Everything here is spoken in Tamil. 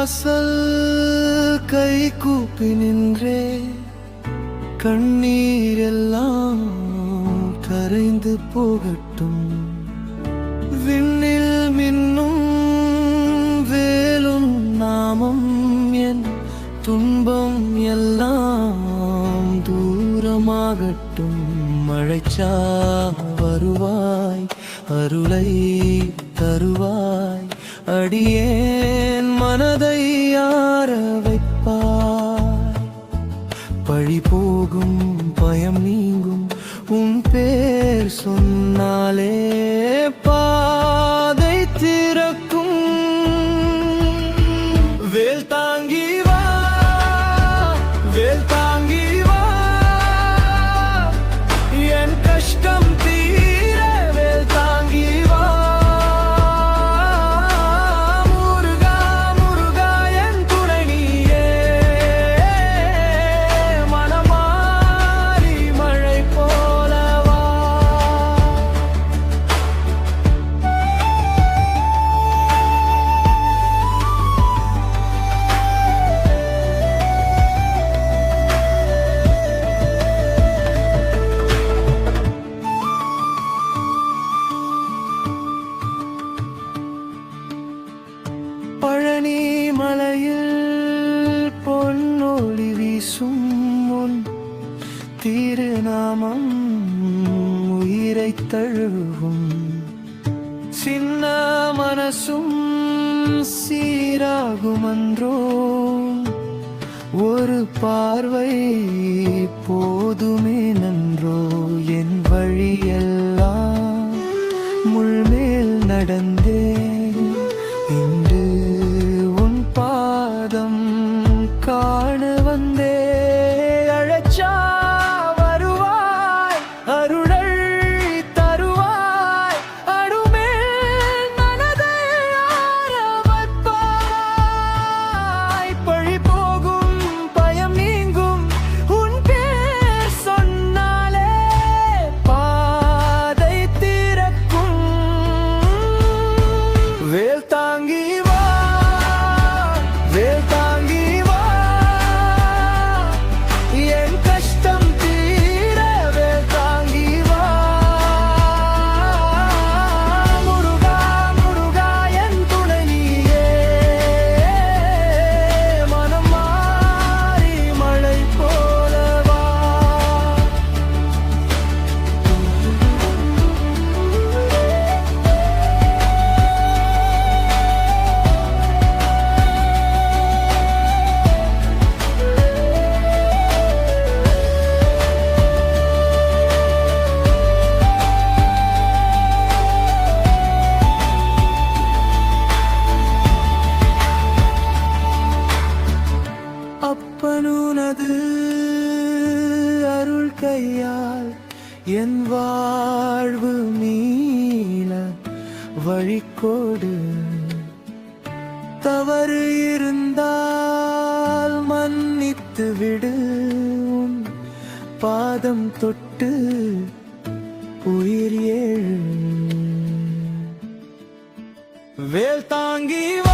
வாசல் கை கூப்பி நின்றே கண்ணீர் எல்லாம் கரைந்து போகட்டும். விண்ணில் மின்னும் வேலும் நாமம் என் துன்பம் எல்லாம் தூரமாகட்டும். மழைச்சா வருவாய், அருளை தருவாய், அடியேன் மனதை ஆர வைப்பாய். பழி போகும் பயம் நீங்கும் உன் பேர் சொன்னாலே பாதை திறக்கும். வேல் தாங்கி வா, வேல் தாங்கி வா, என் கஷ்டம் தீர வேல் தாங்கி வா. முருகா முருகா என் துணை நீயே, மனமாரி மழை போலவா. பழனி மலையில் பொன்னொளி வீசும் உன் திருநாமம் உயிரை தழுவும். சின்ன மனசும் சீராகுமன்றோ, ஒரு பார்வை போதுமே நன்றோ. என் வழியெல்லாம் முள்மேல் நடந்தே இன்று உன் பாதம் காண வந்தே. அழைச்சா வருவாய், அருளை தருவாய், அடுமேல் மனதை ஆர வைப்பாய். பழி போகும் பயம் நீங்கும் உன் பேர் சொன்னாலே பாதை திறக்கும். வேல் தாங்கி வா, வேல் தாங்கி வா, என் கஷ்டம் தீர வேல் தாங்கி வா. முருகா முருகா என் துணை நீயே, மனம் மாறி மழை போலவா. அப்பனுனது அருள் கையால் என் வாழ்வு மீள வழிகோடு. தவறு இருந்தால் மன்னித்து விடு, உன் பாதம் தொட்டு உயிர் ஏழு. வேல் தாங்கி வா.